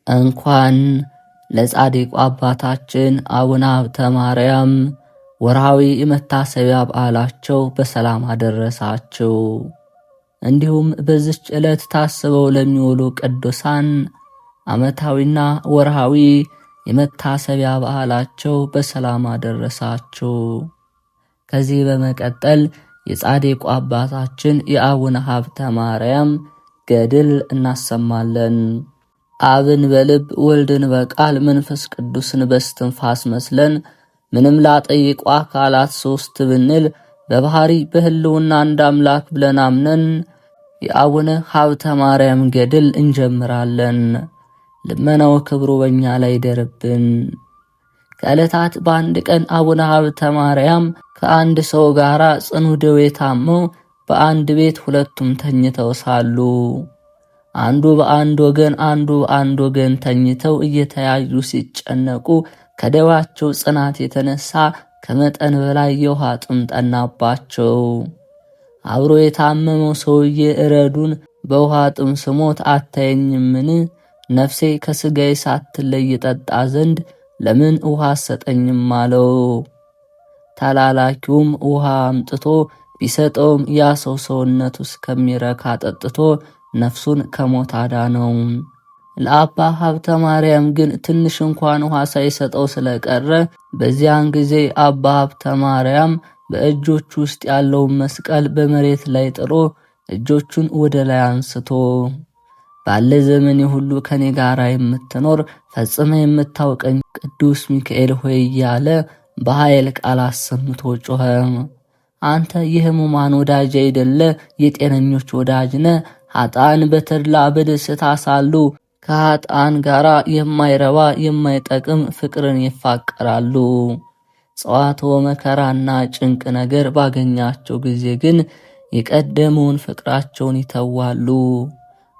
እንኳን ለጻድቁ አባታችን አቡነ ሀብተ ማርያም ወርሃዊ መታሰቢያ በዓላቸው በሰላም አደረሳችሁ። እንዲሁም በዚች ዕለት ታስበው ለሚውሉ ቅዱሳን ዓመታዊና ወርሃዊ የመታሰቢያ በዓላቸው በሰላም አደረሳችሁ። ከዚህ በመቀጠል የጻድቁ አባታችን የአቡነ ሀብተ ማርያም ገድል እናሰማለን። አብን በልብ ወልድን በቃል መንፈስ ቅዱስን በስትንፋስ መስለን ምንም ላጠይቁ አካላት ሶስት ብንል በባህሪ በህልውና አንድ አምላክ ብለን አምነን የአቡነ ሀብተ ማርያም ገድል እንጀምራለን። ልመናው ክብሩ በእኛ ላይ ይደርብን። ከዕለታት በአንድ ቀን አቡነ ሀብተ ማርያም ከአንድ ሰው ጋር ጽኑ ደዌ ታመው በአንድ ቤት ሁለቱም ተኝተው ሳሉ አንዱ በአንድ ወገን አንዱ በአንድ ወገን ተኝተው እየተያዩ ሲጨነቁ ከደዌያቸው ጽናት የተነሳ ከመጠን በላይ የውሃ ጥም ጠናባቸው። አብሮ የታመመው ሰውዬ እረዱን፣ በውሃ ጥም ስሞት አታየኝምን? ነፍሴ ከሥጋዬ ሳትለይ ጠጣ ዘንድ ለምን ውሃ አሰጠኝም አለው። ተላላኪውም ውሃ አምጥቶ ቢሰጠውም ያ ሰው ሰውነቱ እስከሚረካ ጠጥቶ ነፍሱን ከሞት አዳነው። ለአባ ሀብተ ማርያም ግን ትንሽ እንኳን ውሃ ሳይሰጠው ስለቀረ በዚያን ጊዜ አባ ሀብተ ማርያም በእጆቹ ውስጥ ያለውን መስቀል በመሬት ላይ ጥሎ እጆቹን ወደ ላይ አንስቶ ባለ ዘመኔ ሁሉ ከኔ ጋር የምትኖር ፈጽመ የምታውቀኝ ቅዱስ ሚካኤል ሆይ እያለ በኃይል ቃል አሰምቶ ጮኸ። አንተ የሕሙማን ወዳጅ አይደለ የጤነኞች ወዳጅ ነህ። ኃጥአን በተድላ በደስታ ሳሉ ከኃጥአን ጋር የማይረባ የማይጠቅም ፍቅርን ይፋቀራሉ። ጸዋትወ መከራና ጭንቅ ነገር ባገኛቸው ጊዜ ግን የቀደመውን ፍቅራቸውን ይተዋሉ።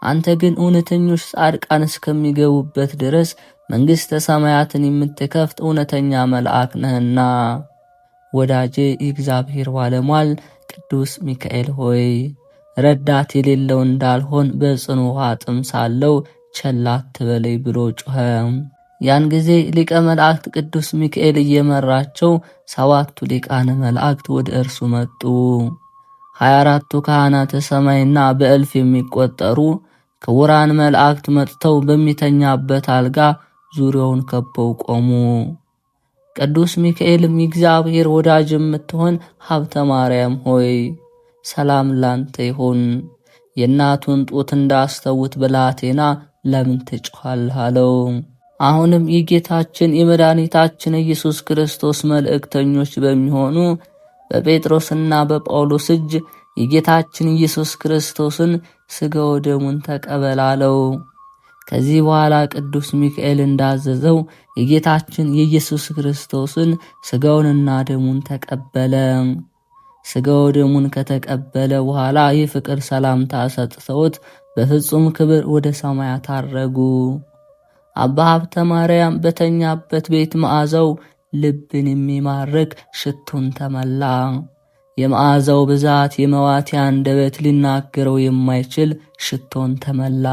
አንተ ግን እውነተኞች ጻድቃን እስከሚገቡበት ድረስ መንግሥተ ሰማያትን የምትከፍት እውነተኛ መልአክ ነህና ወዳጄ የእግዚአብሔር ባለሟል ቅዱስ ሚካኤል ሆይ ረዳት የሌለው እንዳልሆን በጽኑ ውሃ ጥም ሳለው ቸል አትበለኝ ብሎ ጮኸ። ያን ጊዜ ሊቀ መላእክት ቅዱስ ሚካኤል እየመራቸው 7ቱ ሊቃነ መላእክት ወደ እርሱ መጡ። 24ቱ ካህናተ ሰማይና በእልፍ የሚቆጠሩ ክቡራን መላእክት መጥተው በሚተኛበት አልጋ ዙሪያውን ከበው ቆሙ። ቅዱስ ሚካኤልም የእግዚአብሔር ወዳጅ የምትሆን ሀብተ ማርያም ሆይ ሰላም ላንተ ይሁን፣ የእናቱን ጡት እንዳስተውት ብላቴና ለምን ትጮኻለህ አለው። አሁንም የጌታችን የመድኃኒታችን ኢየሱስ ክርስቶስ መልእክተኞች በሚሆኑ በጴጥሮስና በጳውሎስ እጅ የጌታችን ኢየሱስ ክርስቶስን ሥጋ ወደሙን ተቀበል አለው። ከዚህ በኋላ ቅዱስ ሚካኤል እንዳዘዘው የጌታችን የኢየሱስ ክርስቶስን ሥጋውንና ደሙን ተቀበለ። ሥጋ ወደሙን ከተቀበለ በኋላ የፍቅር ሰላምታ ሰጥተውት በፍጹም ክብር ወደ ሰማያት አረጉ። አባ ሀብተ ማርያም በተኛበት ቤት መዓዛው ልብን የሚማርክ ሽቱን ተመላ። የመዓዛው ብዛት የመዋቲ አንደበት ሊናገረው የማይችል ሽቶን ተመላ።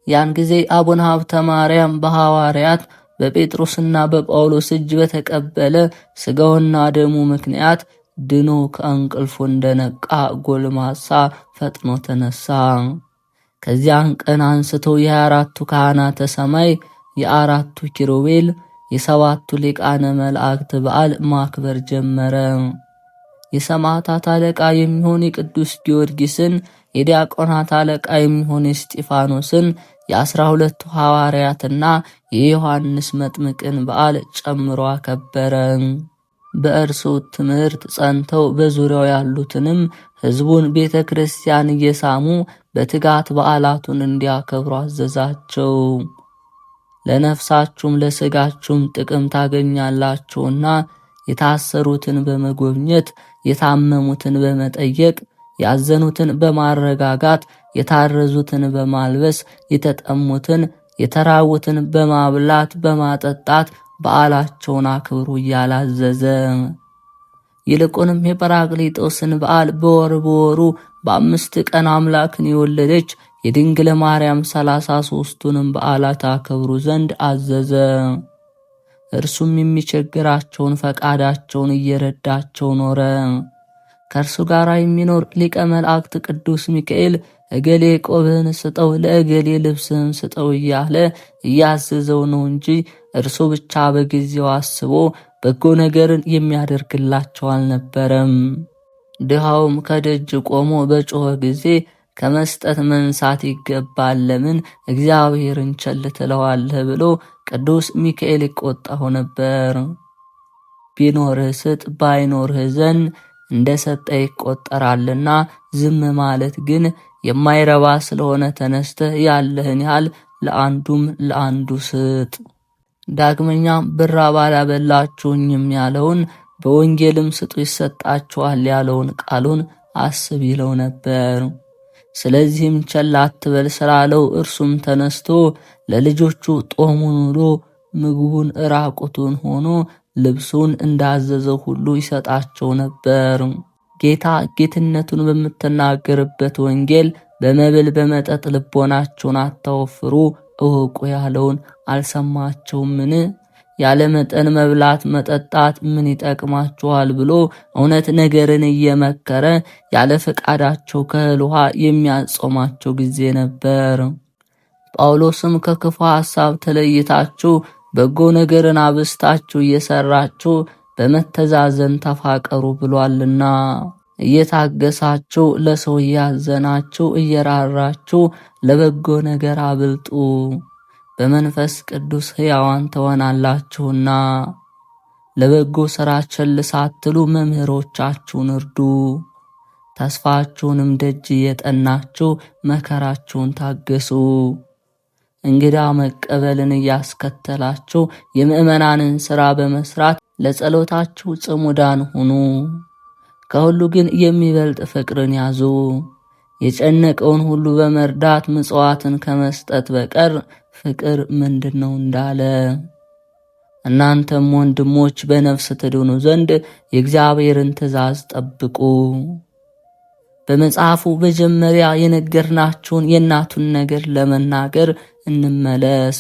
ያን ጊዜ አቡነ ሀብተ ማርያም በሐዋርያት በጴጥሮስና በጳውሎስ እጅ በተቀበለ ሥጋውና ደሙ ምክንያት ድኖ ከእንቅልፉ እንደነቃ ጎልማሳ ፈጥኖ ተነሳ። ከዚያን ቀን አንስቶ የ24ቱ ካህናተ ሰማይ፣ የ4ቱ ኪሩቤል፣ የ7ቱ ሊቃነ መላእክት በዓል ማክበር ጀመረ። የሰማዕታት አለቃ የሚሆን የቅዱስ ጊዮርጊስን፣ የዲያቆናት አለቃ የሚሆን የእስጢፋኖስን፣ የ12ቱ ሐዋርያትና የዮሐንስ መጥምቅን በዓል ጨምሮ አከበረ። በእርሱ ትምህርት ጸንተው በዙሪያው ያሉትንም ሕዝቡን ቤተ ክርስቲያን እየሳሙ በትጋት በዓላቱን እንዲያከብሩ አዘዛቸው። ለነፍሳችሁም ለሥጋችሁም ጥቅም ታገኛላችሁና የታሰሩትን በመጎብኘት የታመሙትን በመጠየቅ ያዘኑትን በማረጋጋት የታረዙትን በማልበስ የተጠሙትን የተራቡትን በማብላት በማጠጣት በዓላቸውን አክብሩ እያላዘዘ ይልቁንም የጰራቅሊጦስን በዓል በወሩ በ5 ቀን አምላክን የወለደች የድንግል ማርያም 33ቱንም በዓላት አከብሩ ዘንድ አዘዘ። እርሱም የሚቸግራቸውን ፈቃዳቸውን እየረዳቸው ኖረ። ከእርሱ ጋር የሚኖር ሊቀ መላእክት ቅዱስ ሚካኤል እገሌ ቆብህን ስጠው፣ ለእገሌ ልብስህን ስጠው እያለ እያዘዘው ነው እንጂ እርሱ ብቻ በጊዜው አስቦ በጎ ነገርን የሚያደርግላቸው አልነበረም። ድሃውም ከደጅ ቆሞ በጮኸ ጊዜ ከመስጠት መንሳት ይገባል፣ ለምን እግዚአብሔርን ቸል ትለዋለህ ብሎ ቅዱስ ሚካኤል ይቆጣው ነበር። ቢኖርህ ስጥ፣ ባይኖርህ ዘንድ እንደ ሰጠ ይቆጠራልና ዝም ማለት ግን የማይረባ ስለሆነ ተነስተህ ያለህን ያህል ለአንዱም ለአንዱ ስጥ። ዳግመኛም ብራብ አላበላችሁኝም ያለውን በወንጌልም ስጡ ይሰጣችኋል ያለውን ቃሉን አስብ ይለው ነበር። ስለዚህም ቸል አትበል ስላለው እርሱም ተነስቶ ለልጆቹ ጦሙን ውሎ ምግቡን ራቁቱን ሆኖ ልብሱን እንዳዘዘው ሁሉ ይሰጣቸው ነበር። ጌታ ጌትነቱን በምትናገርበት ወንጌል በመብል በመጠጥ ልቦናቸውን አታወፍሩ እወቁ ያለውን አልሰማቸውምን? ያለ መጠን መብላት መጠጣት ምን ይጠቅማችኋል ብሎ እውነት ነገርን እየመከረ ያለ ፈቃዳቸው ከእህል ውሃ የሚያጾማቸው ጊዜ ነበር። ጳውሎስም ከክፉ ሐሳብ ተለይታችሁ በጎ ነገርን አብስታችሁ እየሰራችሁ በመተዛዘን ተፋቀሩ ብሏልና፣ እየታገሳችሁ ለሰው እያዘናችሁ እየራራችሁ ለበጎ ነገር አብልጡ፣ በመንፈስ ቅዱስ ሕያዋን ትሆናላችሁና። ለበጎ ሥራ ቸል ሳትሉ መምህሮቻችሁን እርዱ፣ ተስፋችሁንም ደጅ እየጠናችሁ መከራችሁን ታገሱ። እንግዳ መቀበልን እያስከተላችሁ የምእመናንን ሥራ በመስራት ለጸሎታችሁ ጽሙዳን ሁኑ። ከሁሉ ግን የሚበልጥ ፍቅርን ያዙ። የጨነቀውን ሁሉ በመርዳት ምጽዋትን ከመስጠት በቀር ፍቅር ምንድነው እንዳለ። እናንተም ወንድሞች በነፍስ ትድኑ ዘንድ የእግዚአብሔርን ትእዛዝ ጠብቁ። በመጽሐፉ መጀመሪያ የነገርናችሁን የእናቱን ነገር ለመናገር እንመለስ።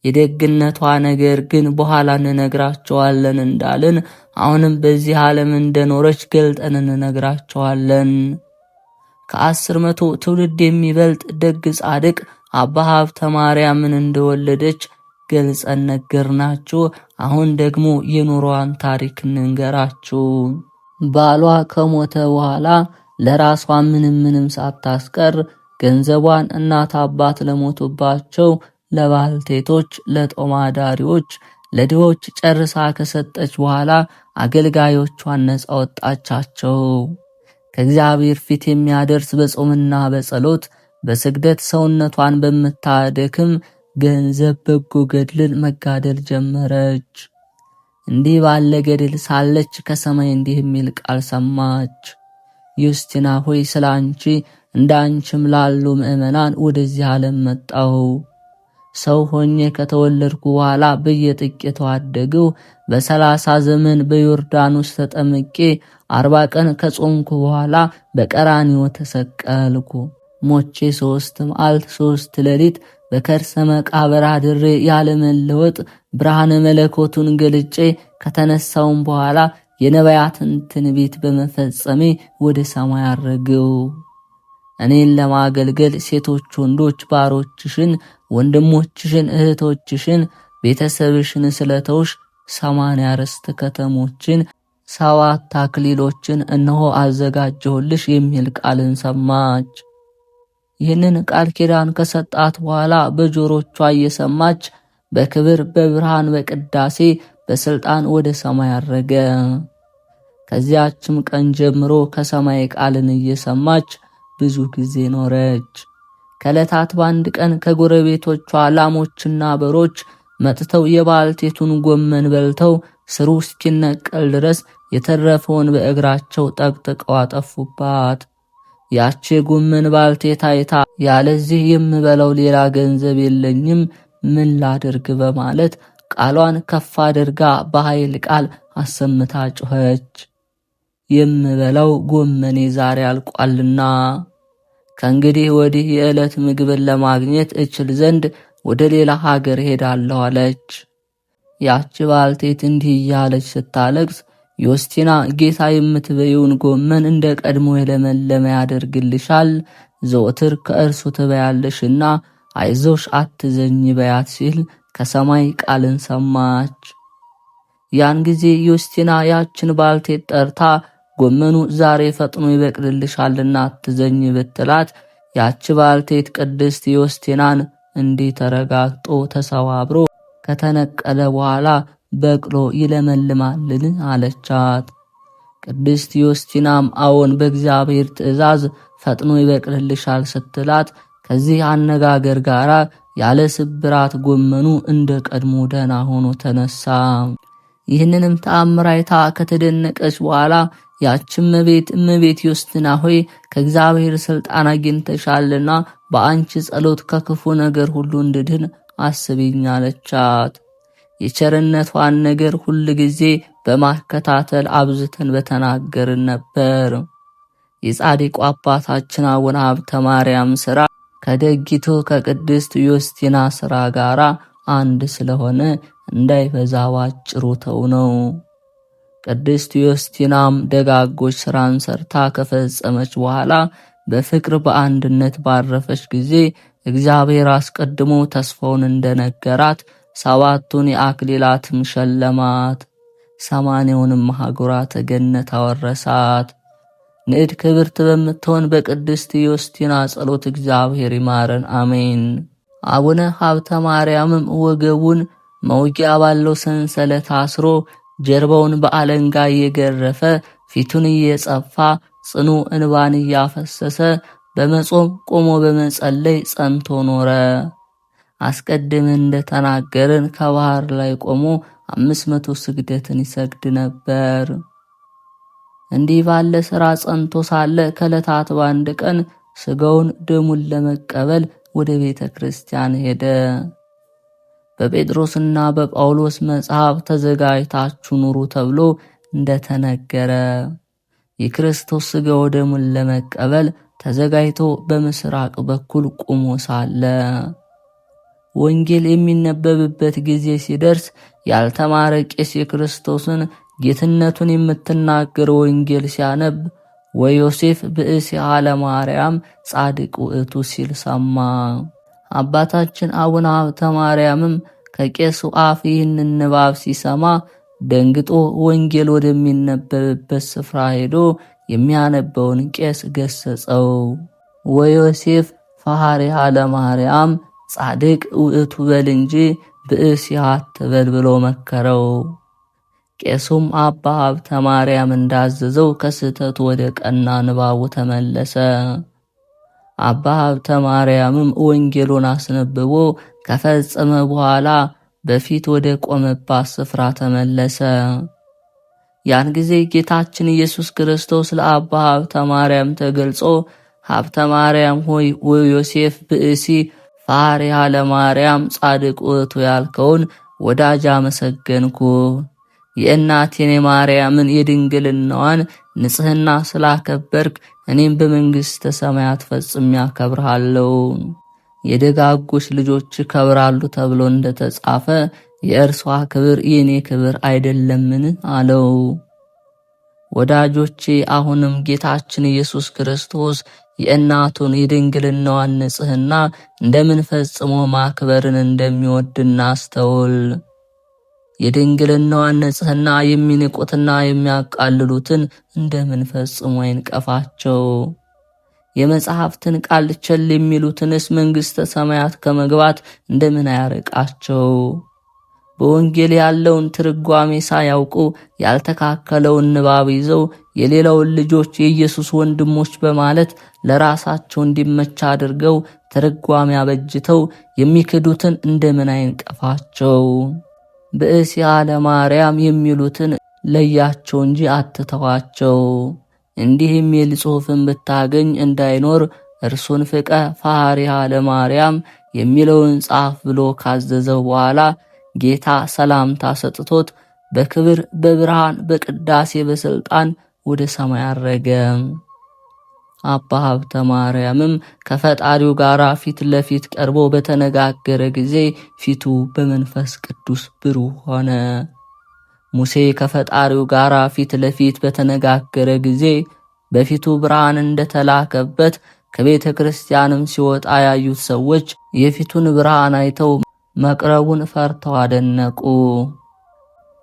የደግነቷ ነገር ግን በኋላ እንነግራቸዋለን እንዳልን አሁንም በዚህ ዓለም እንደኖረች ገልጠን እንነግራቸዋለን። ከ10 ትውልድ የሚበልጥ ደግ ጻድቅ አባ ሀብተ ማርያምን እንደወለደች ገልጸን ነገርናችሁ። አሁን ደግሞ የኑሮዋን ታሪክ እንንገራችሁ። ባሏ ከሞተ በኋላ ለራሷ ምንም ሳታስቀር ገንዘቧን እናት አባት ለሞቱባቸው ለባልቴቶች፣ ለጦማዳሪዎች፣ ለድሆች ጨርሳ ከሰጠች በኋላ አገልጋዮቿን ነጻ ወጣቻቸው። ከእግዚአብሔር ፊት የሚያደርስ በጾምና በጸሎት በስግደት ሰውነቷን በምታደክም ገንዘብ በጎ ገድልን መጋደል ጀመረች። እንዲህ ባለ ገድል ሳለች ከሰማይ እንዲህ የሚል ቃል ሰማች። ዩስቲና ሆይ ስለ አንቺ እንደ አንቺም ላሉ ምእመናን ወደዚህ ዓለም መጣሁ። ሰው ሆኜ ከተወለድኩ በኋላ በየጥቂቱ አደግሁ። በ30 ዘመን በዮርዳኖስ ተጠምቄ 40 ቀን ከጾምኩ በኋላ በቀራንዮ ተሰቀልኩ። ሞቼ 3 መዓልት 3 ሌሊት በከርሰ መቃብር አድሬ ያለመለወጥ ብርሃነ መለኮቱን ገልጬ ከተነሳውም በኋላ የነቢያትን ትንቢት በመፈጸሜ ወደ ሰማይ አረግሁ። እኔን ለማገልገል ሴቶች ወንዶች ባሮችሽን፣ ወንድሞችሽን፣ እህቶችሽን፣ ቤተሰብሽን ስለተውሽ 80 ርስት ከተሞችን 7 አክሊሎችን እነሆ አዘጋጀሁልሽ የሚል ቃልን ሰማች። ይህንን ቃል ኪዳን ከሰጣት በኋላ በጆሮቿ እየሰማች በክብር በብርሃን በቅዳሴ በስልጣን ወደ ሰማይ አረገ። ከዚያችም ቀን ጀምሮ ከሰማይ ቃልን እየሰማች ብዙ ጊዜ ኖረች። ከዕለታት በአንድ ቀን ከጎረቤቶቿ ላሞችና በሮች መጥተው የባልቴቱን ጎመን በልተው ስሩ እስኪነቀል ድረስ የተረፈውን በእግራቸው ጠቅጥቀው አጠፉባት። ያቺ ጎመን ባልቴት አይታ ያለዚህ የምበላው ሌላ ገንዘብ የለኝም ምን ላድርግ በማለት ቃሏን ከፍ አድርጋ በኃይል ቃል አሰምታ ጮኸች። የምበላው ጎመኔ ዛሬ አልቋልና ከእንግዲህ ወዲህ የዕለት ምግብን ለማግኘት እችል ዘንድ ወደ ሌላ ሀገር ሄዳለሁ አለች። ያች ባልቴት እንዲህ እያለች ስታለቅስ ዮስቲና ጌታ የምትበይውን ጎመን እንደ ቀድሞ የለመለመ ያደርግልሻል፣ ዘወትር ከእርሱ ትበያለሽና አይዞሽ አትዘኝ በያት ሲል ከሰማይ ቃልን ሰማች። ያን ጊዜ ዮስቲና ያችን ባልቴት ጠርታ ጎመኑ ዛሬ ፈጥኖ ይበቅልልሻልና አትዘኝ ብትላት፣ ያች ባልቴት ቅድስት ዮስቲናን እንዲህ ተረጋግጦ ተሰባብሮ ከተነቀለ በኋላ በቅሎ ይለመልማልን አለቻት። ቅድስት ዮስቲናም አዎን በእግዚአብሔር ትእዛዝ ፈጥኖ ይበቅልልሻል ስትላት፣ ከዚህ አነጋገር ጋር ያለ ስብራት ጎመኑ እንደ ቀድሞ ደህና ሆኖ ተነሳ። ይህንንም ተአምር አይታ ከተደነቀች በኋላ ያችም እመቤት ዮስቲና ሆይ ከእግዚአብሔር ሥልጣን አግኝተሻልና በአንቺ ጸሎት ከክፉ ነገር ሁሉ እንድድን አስቢኝ አለቻት። የቸርነቷን ነገር ሁል ጊዜ በማከታተል አብዝተን በተናገርን ነበር። የጻድቁ አባታችን አቡነ ሀብተ ማርያም ሥራ ከደጊቱ ከቅድስት ዮስቲና ሥራ ጋር አንድ ስለሆነ እንዳይበዛ ባጭሩ ተው ነው። ቅድስት ዮስቲናም ደጋጎች ሥራን ሰርታ ከፈጸመች በኋላ በፍቅር በአንድነት ባረፈች ጊዜ እግዚአብሔር አስቀድሞ ተስፋውን እንደነገራት 7ቱን የአክሊላትም ሸለማት፣ 80ውንም ሀገራተ ገነት አወረሳት። ንዕድ ክብርት በምትሆን በቅድስት ዮስቲና ጸሎት እግዚአብሔር ይማረን፣ አሜን። አቡነ ሀብተ ማርያምም ወገቡን መውጊያ ባለው ሰንሰለት አስሮ ጀርባውን በአለንጋ እየገረፈ ፊቱን እየጸፋ ጽኑ እንባን እያፈሰሰ በመጾም ቆሞ በመጸለይ ጸንቶ ኖረ። አስቀድመን እንደተናገርን ከባህር ላይ ቆሞ 500 ስግደትን ይሰግድ ነበር። እንዲህ ባለ ሥራ ጸንቶ ሳለ ከዕለታት በአንድ ቀን ሥጋውን ደሙን ለመቀበል ወደ ቤተ ክርስቲያን ሄደ። በጴጥሮስና በጳውሎስ መጽሐፍ ተዘጋጅታችሁ ኑሩ ተብሎ እንደተነገረ የክርስቶስ ሥጋው ደሙን ለመቀበል ተዘጋጅቶ በምስራቅ በኩል ቆሞ ሳለ ወንጌል የሚነበብበት ጊዜ ሲደርስ ያልተማረ ቄስ የክርስቶስን ጌትነቱን የምትናገር ወንጌል ሲያነብ ወዮሴፍ ብእሲሐ ለማርያም ጻድቅ ውእቱ ሲል ሰማ። አባታችን አቡነ ሀብተ ማርያምም ከቄሱ አፍ ይህንን ንባብ ሲሰማ ደንግጦ ወንጌል ወደሚነበብበት ስፍራ ሄዶ የሚያነበውን ቄስ ገሰጸው። ወዮሴፍ ፈሐሪሃ ለማርያም ጻድቅ ውእቱ በል እንጂ ብእሲሐ አትበል ብሎ መከረው። ቄሱም አባ ሀብተ ማርያም እንዳዘዘው ከስህተቱ ወደ ቀና ንባቡ ተመለሰ። አባ ሀብተ ማርያምም ወንጌሉን አስነብቦ ከፈጸመ በኋላ በፊት ወደ ቆመባት ስፍራ ተመለሰ። ያን ጊዜ ጌታችን ኢየሱስ ክርስቶስ ለአባ ሀብተ ማርያም ተገልጾ ሀብተ ማርያም ሆይ ወዮሴፍ ብእሲ ፈሐሪሃ ለማርያም ጻድቅ ውእቱ ያልከውን ወዳጅ አመሰገንኩ። የእናቴን የማርያምን የድንግልናዋን ንጽሕና ስላከበርክ እኔም በመንግሥተ ሰማያት ፈጽሜ አከብርሃለሁ። የደጋጎች ልጆች ከብራሉ ተብሎ እንደተጻፈ የእርሷ ክብር የኔ ክብር አይደለምን? አለው። ወዳጆቼ አሁንም ጌታችን ኢየሱስ ክርስቶስ የእናቱን የድንግልናዋን ንጽሕና እንደምን ፈጽሞ ማክበርን እንደሚወድ እናስተውል። የድንግልናዋን ንጽሕና የሚንቁትና የሚያቃልሉትን እንደምን ፈጽሞ ይንቀፋቸው። የመጽሐፍትን ቃል ቸል የሚሉትንስ መንግሥተ ሰማያት ከመግባት እንደምን አያርቃቸው። በወንጌል ያለውን ትርጓሜ ሳያውቁ ያልተካከለውን ንባብ ይዘው የሌላውን ልጆች የኢየሱስ ወንድሞች በማለት ለራሳቸው እንዲመች አድርገው ትርጓሜ አበጅተው የሚክዱትን እንደምን አይንቀፋቸው። ብእሲሐ ለማርያም የሚሉትን ለያቸው እንጂ አትተዋቸው። እንዲህ የሚል ጽሑፍን ብታገኝ እንዳይኖር እርሱን ፍቀ ፈሐሪሃ ለማርያም የሚለውን ጻፍ ብሎ ካዘዘው በኋላ ጌታ ሰላምታ ሰጥቶት በክብር በብርሃን በቅዳሴ በስልጣን ወደ ሰማይ አረገ። አባ ሀብተ ማርያምም ከፈጣሪው ጋር ፊት ለፊት ቀርቦ በተነጋገረ ጊዜ ፊቱ በመንፈስ ቅዱስ ብሩህ ሆነ። ሙሴ ከፈጣሪው ጋር ፊት ለፊት በተነጋገረ ጊዜ በፊቱ ብርሃን እንደተላከበት ከቤተ ክርስቲያንም ሲወጣ ያዩት ሰዎች የፊቱን ብርሃን አይተው መቅረቡን ፈርተው አደነቁ።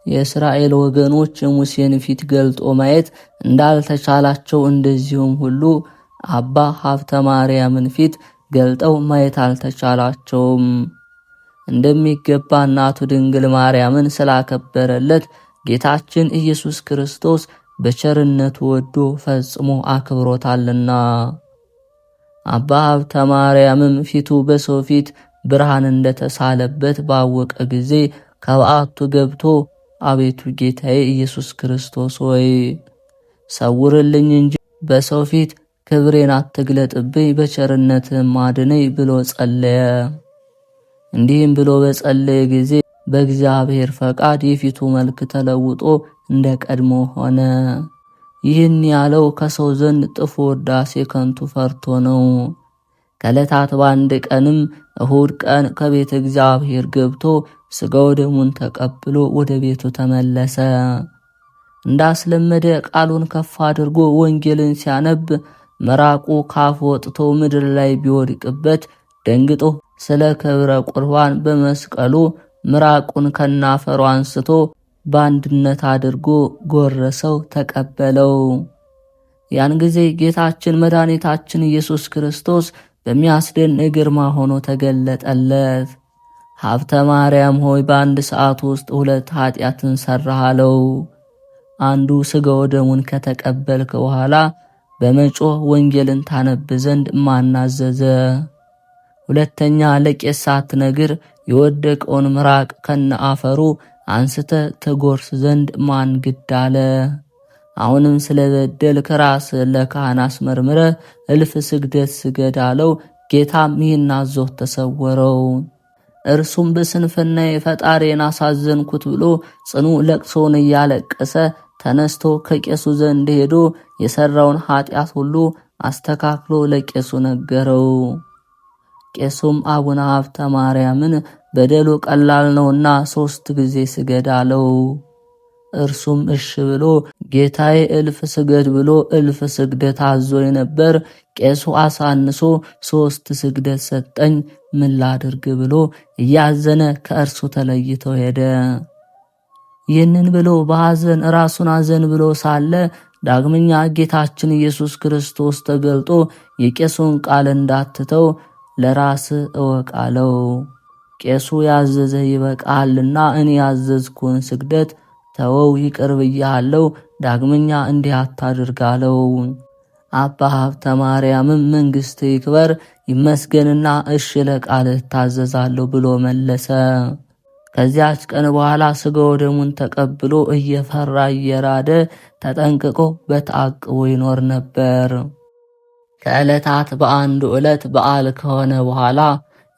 የእስራኤል ወገኖች የሙሴን ፊት ገልጦ ማየት እንዳልተቻላቸው እንደዚሁም ሁሉ አባ ሀብተ ማርያምን ፊት ገልጠው ማየት አልተቻላቸውም። እንደሚገባ እናቱ ድንግል ማርያምን ስላከበረለት ጌታችን ኢየሱስ ክርስቶስ በቸርነቱ ወዶ ፈጽሞ አክብሮታልና። አባ ሀብተ ማርያምም ፊቱ በሰው ፊት ብርሃን እንደተሳለበት ባወቀ ጊዜ ከበዓቱ ገብቶ አቤቱ ጌታዬ ኢየሱስ ክርስቶስ ሆይ ሰውርልኝ እንጂ በሰው ፊት ክብሬን አትግለጥብኝ፣ በቸርነትህም አድነኝ ብሎ ጸለየ። እንዲህም ብሎ በጸለየ ጊዜ በእግዚአብሔር ፈቃድ የፊቱ መልክ ተለውጦ እንደ ቀድሞ ሆነ። ይህን ያለው ከሰው ዘንድ ጥፉ ውዳሴ ከንቱ ፈርቶ ነው። ከዕለታት በአንድ ቀንም እሁድ ቀን ከቤተ እግዚአብሔር ገብቶ ሥጋው ደሙን ተቀብሎ ወደ ቤቱ ተመለሰ። እንዳስለመደ ቃሉን ከፍ አድርጎ ወንጌልን ሲያነብ መራቁ ካፍ ወጥቶ ምድር ላይ ቢወድቅበት ደንግጦ ስለ ክብረ ቁርባን በመስቀሉ ምራቁን ከናፈሩ አንስቶ በአንድነት አድርጎ ጎረሰው፣ ተቀበለው። ያን ጊዜ ጌታችን መድኃኒታችን ኢየሱስ ክርስቶስ በሚያስደንቅ ግርማ ሆኖ ተገለጠለት። ሀብተ ማርያም ሆይ በአንድ ሰዓት ውስጥ 2 ኃጢአትን ሠራህ አለው። አንዱ ሥጋው ደሙን ከተቀበልክ በኋላ በመጮህ ወንጌልን ታነብ ዘንድ ማናዘዘ? ሁለተኛ ለቄስ ሳትነግር የወደቀውን ምራቅ ከነአፈሩ አንስተ ተጎርስ ዘንድ ማን ግድ አለ? አሁንም ስለበደልክ ራስህን ለካህን አስመርምረ 1000 ስግደት ስገድ አለው። ጌታም ይህን አዞት ተሰወረው። እርሱም በስንፍና ፈጣሪን አሳዘንኩት ብሎ ጽኑ ለቅሶውን እያለቀሰ ተነስቶ ከቄሱ ዘንድ ሄዶ የሰራውን ኃጢአት ሁሉ አስተካክሎ ለቄሱ ነገረው። ቄሱም አቡነ ሀብተ ማርያምን በደሉ ቀላል ነውና 3 ጊዜ ስገድ አለው። እርሱም እሺ ብሎ ጌታዬ 1000 ስገድ ብሎ 1000 ስግደት አዞኝ ነበር፣ ቄሱ አሳንሶ 3 ስግደት ሰጠኝ፣ ምን ላድርግ ብሎ እያዘነ ከእርሱ ተለይቶ ሄደ። ይህንን ብሎ በሐዘን ራሱን አዘን ብሎ ሳለ ዳግመኛ ጌታችን ኢየሱስ ክርስቶስ ተገልጦ የቄሱን ቃል እንዳትተው ለራስ እወቅ አለው። ቄሱ ያዘዘ ይበቃልና እኔ ያዘዝኩን ስግደት ተወው፣ ይቅር ብያለሁ፣ ዳግመኛ እንዲህ አታድርጋለው። አባ ሀብተ ማርያምም መንግሥት ይክበር ይመስገንና እሺ ለቃልህ ታዘዛለሁ ብሎ መለሰ። ከዚያች ቀን በኋላ ሥጋው ደሙን ተቀብሎ እየፈራ እየራደ ተጠንቅቆ በተአቅቦ ይኖር ነበር። ከዕለታት በአንዱ ዕለት በዓል ከሆነ በኋላ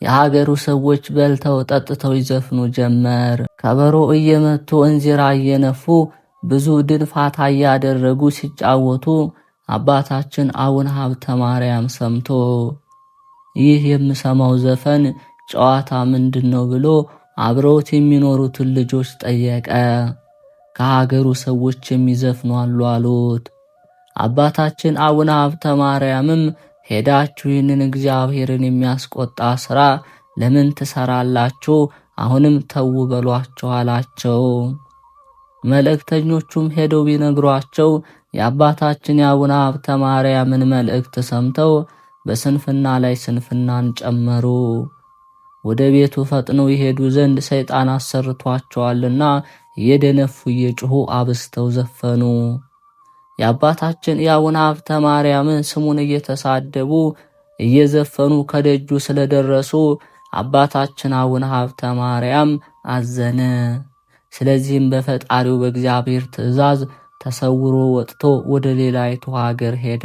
የሀገሩ ሰዎች በልተው ጠጥተው ይዘፍኑ ጀመር። ከበሮ እየመቱ እንዚራ እየነፉ ብዙ ድንፋታ እያደረጉ ሲጫወቱ አባታችን አቡነ ሀብተ ማርያም ሰምቶ ይህ የምሰማው ዘፈን ጨዋታ ምንድነው ብሎ አብረውት የሚኖሩትን ልጆች ጠየቀ። ከሀገሩ ሰዎች የሚዘፍኑ አሉ አሉት። አባታችን አቡነ ሀብተ ማርያምም ሄዳችሁ ይህንን እግዚአብሔርን የሚያስቆጣ ሥራ ለምን ትሰራላችሁ? አሁንም ተው በሏቸው አላቸው። መልእክተኞቹም ሄደው ቢነግሯቸው የአባታችን የአቡነ ሀብተ ማርያምን መልእክት ሰምተው በስንፍና ላይ ስንፍናን ጨመሩ። ወደ ቤቱ ፈጥነው ይሄዱ ዘንድ ሰይጣን አሰርቷቸዋልና እየደነፉ እየጮኹ አብስተው ዘፈኑ። የአባታችን የአቡነ ሀብተ ማርያምን ስሙን እየተሳደቡ እየዘፈኑ ከደጁ ስለደረሱ አባታችን አቡነ ሀብተ ማርያም አዘነ። ስለዚህም በፈጣሪው በእግዚአብሔር ትእዛዝ ተሰውሮ ወጥቶ ወደ ሌላይቱ ሀገር ሄደ።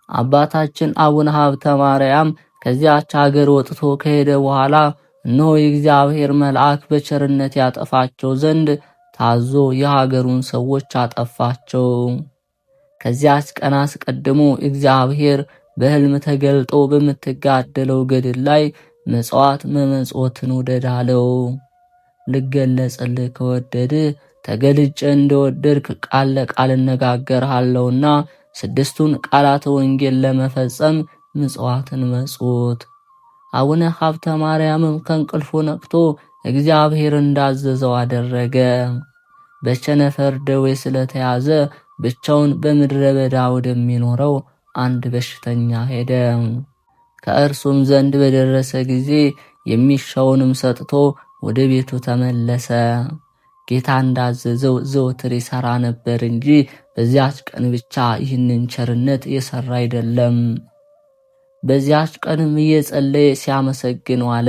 አባታችን አቡነ ሀብተ ማርያም ከዚያች ሀገር ወጥቶ ከሄደ በኋላ እነሆ የእግዚአብሔር መልአክ በቸርነት ያጠፋቸው ዘንድ ታዞ የሀገሩን ሰዎች አጠፋቸው። ከዚያች ቀን አስቀድሞ እግዚአብሔር በሕልም ተገልጦ በምትጋደለው ገድል ላይ መጽዋት መመጽወትን ውደድ አለው። ልገለጽልህ ከወደድ ተገልጬ እንደወደድክ ቃል ለቃል እነጋገርሃለሁና 6ቱን ቃላተ ወንጌል ለመፈጸም ምጽዋትን መጽውት። አቡነ ሀብተ ማርያምም ከእንቅልፉ ነቅቶ እግዚአብሔር እንዳዘዘው አደረገ። በቸነፈር ደዌ ስለተያዘ ብቻውን በምድረ በዳ ወደሚኖረው አንድ በሽተኛ ሄደ። ከእርሱም ዘንድ በደረሰ ጊዜ የሚሻውንም ሰጥቶ ወደ ቤቱ ተመለሰ። ጌታ እንዳዘዘው ዘወትር ይሠራ ነበር እንጂ በዚያች ቀን ብቻ ይህንን ቸርነት የሠራ አይደለም። በዚያች ቀንም እየጸለየ ሲያመሰግን ዋለ።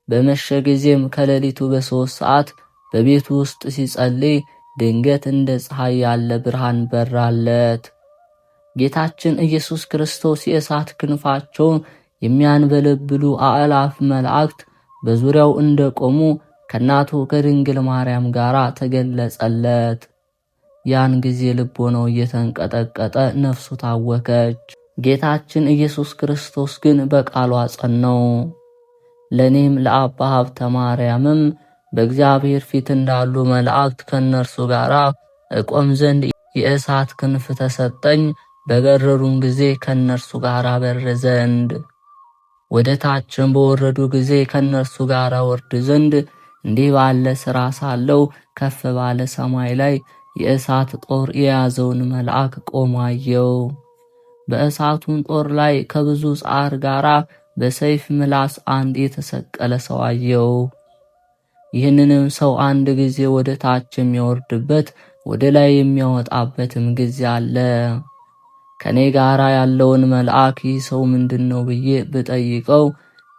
በመሸ ጊዜም ከሌሊቱ በ3 ሰዓት በቤቱ ውስጥ ሲጸልይ ድንገት እንደ ፀሐይ ያለ ብርሃን በራለት። ጌታችን ኢየሱስ ክርስቶስ የእሳት ክንፋቸውን የሚያንበለብሉ አእላፍ መላእክት በዙሪያው እንደቆሙ ከእናቱ ከድንግል ማርያም ጋር ተገለጸለት። ያን ጊዜ ልቦናው እየተንቀጠቀጠ ነፍሱ ታወከች። ጌታችን ኢየሱስ ክርስቶስ ግን በቃሉ አጸናው። ለእኔም ለአባ ሀብተ ማርያምም በእግዚአብሔር ፊት እንዳሉ መላእክት ከእነርሱ ጋር እቆም ዘንድ የእሳት ክንፍ ተሰጠኝ። በበረሩም ጊዜ ከእነርሱ ጋር በር ዘንድ ወደ ታችም በወረዱ ጊዜ ከእነርሱ ጋር ወርድ ዘንድ እንዲህ ባለ ሥራ ሳለው ከፍ ባለ ሰማይ ላይ የእሳት ጦር የያዘውን መልአክ ቆሞ አየው። በእሳቱን ጦር ላይ ከብዙ ጻር ጋር በሰይፍ ምላስ አንድ የተሰቀለ ሰው አየው። ይህንንም ሰው አንድ ጊዜ ወደ ታች የሚወርድበት ወደ ላይ የሚያወጣበትም ጊዜ አለ። ከኔ ጋር ያለውን መልአክ ይህ ሰው ምንድነው ብዬ ብጠይቀው፣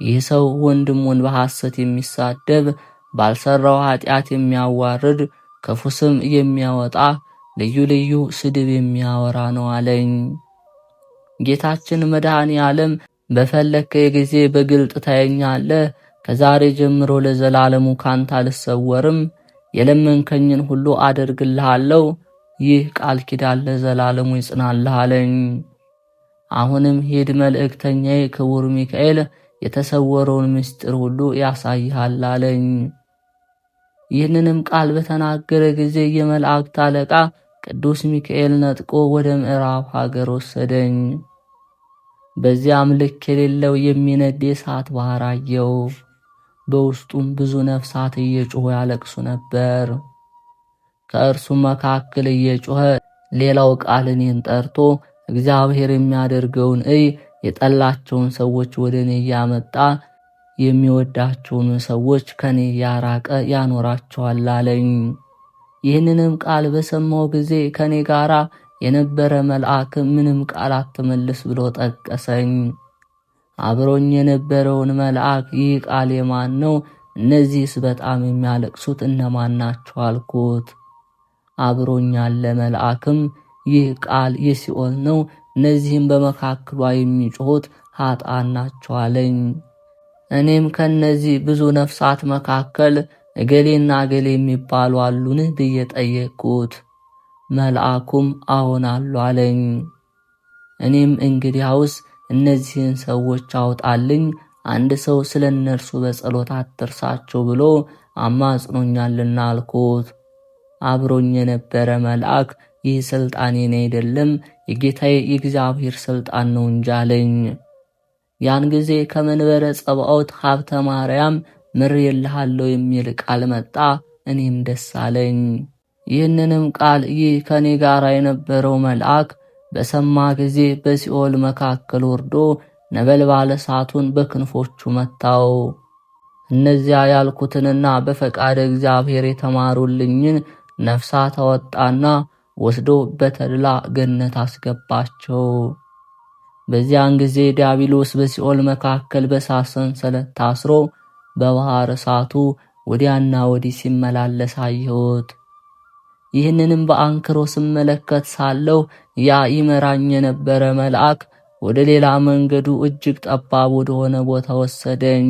ይህ ሰው ወንድሙን በሐሰት የሚሳደብ ባልሰራው ኃጢአት የሚያዋርድ ክፉ ስም የሚያወጣ ልዩ ልዩ ስድብ የሚያወራ ነው አለኝ። ጌታችን መድኃኔ ዓለም በፈለከ ጊዜ በግልጥ ታየኛለህ፣ ከዛሬ ጀምሮ ለዘላለሙ ካንተ አልሰወርም፣ የለመንከኝን ሁሉ አደርግልሃለሁ፣ ይህ ቃል ኪዳን ለዘላለሙ ይጽናልህ አለኝ። አሁንም ሂድ፣ መልእክተኛዬ ክቡር ሚካኤል የተሰወረውን ምስጢር ሁሉ ያሳይሃል አለኝ። ይህንንም ቃል በተናገረ ጊዜ የመላእክት አለቃ ቅዱስ ሚካኤል ነጥቆ ወደ ምዕራብ ሀገር ወሰደኝ። በዚያም ልክ የሌለው የሚነድ የእሳት ባህር አየው። በውስጡም ብዙ ነፍሳት እየጮሁ ያለቅሱ ነበር። ከእርሱም መካከል እየጮኸ ሌላው ቃል እኔን ጠርቶ እግዚአብሔር የሚያደርገውን የጠላቸውን ሰዎች ወደ እኔ እያመጣ የሚወዳቸውን ሰዎች ከኔ እያራቀ ያኖራቸዋል አለኝ። ይህንንም ቃል በሰማው ጊዜ ከኔ ጋር የነበረ መልአክ ምንም ቃል አትመልስ ብሎ ጠቀሰኝ። አብሮኝ የነበረውን መልአክ ይህ ቃል የማን ነው? እነዚህስ በጣም የሚያለቅሱት እነማን ናቸው አልኩት። አብሮኝ ያለ መልአክም ይህ ቃል የሲኦል ነው፣ እነዚህም በመካከሏ የሚጮሁት ኃጥአን ናቸው አለኝ። እኔም ከነዚህ ብዙ ነፍሳት መካከል እገሌና እገሌ የሚባሉ አሉን ብዬ ጠየቅኩት። መልአኩም አዎን አሉ አለኝ። እኔም እንግዲያውስ እነዚህን ሰዎች አውጣልኝ፣ አንድ ሰው ስለ እነርሱ በጸሎት አትርሳቸው ብሎ አማጽኖኛልና አልኩት። አብሮኝ የነበረ መልአክ ይህ ሥልጣን የኔ አይደለም የጌታዬ የእግዚአብሔር ሥልጣን ነው እንጂ አለኝ። ያን ጊዜ ከመንበረ ጸባዖት ሀብተ ማርያም ምሬልሃለሁ የሚል ቃል መጣ። እኔም ደስ አለኝ። ይህንንም ቃል ይህ ከኔ ጋር የነበረው መልአክ በሰማ ጊዜ በሲኦል መካከል ወርዶ ነበልባለ እሳቱን በክንፎቹ መታው። እነዚያ ያልኩትንና በፈቃደ እግዚአብሔር የተማሩልኝን ነፍሳት አወጣና ወስዶ በተድላ ገነት አስገባቸው። በዚያን ጊዜ ዲያብሎስ በሲኦል መካከል በእሳት ሰንሰለት ታስሮ በባሕር እሳቱ ወዲያና ወዲህ ሲመላለስ አየሁት። ይህንንም በአንክሮ ስመለከት ሳለሁ ያ ይመራኝ የነበረ መልአክ ወደ ሌላ መንገዱ እጅግ ጠባብ ወደሆነ ቦታ ወሰደኝ።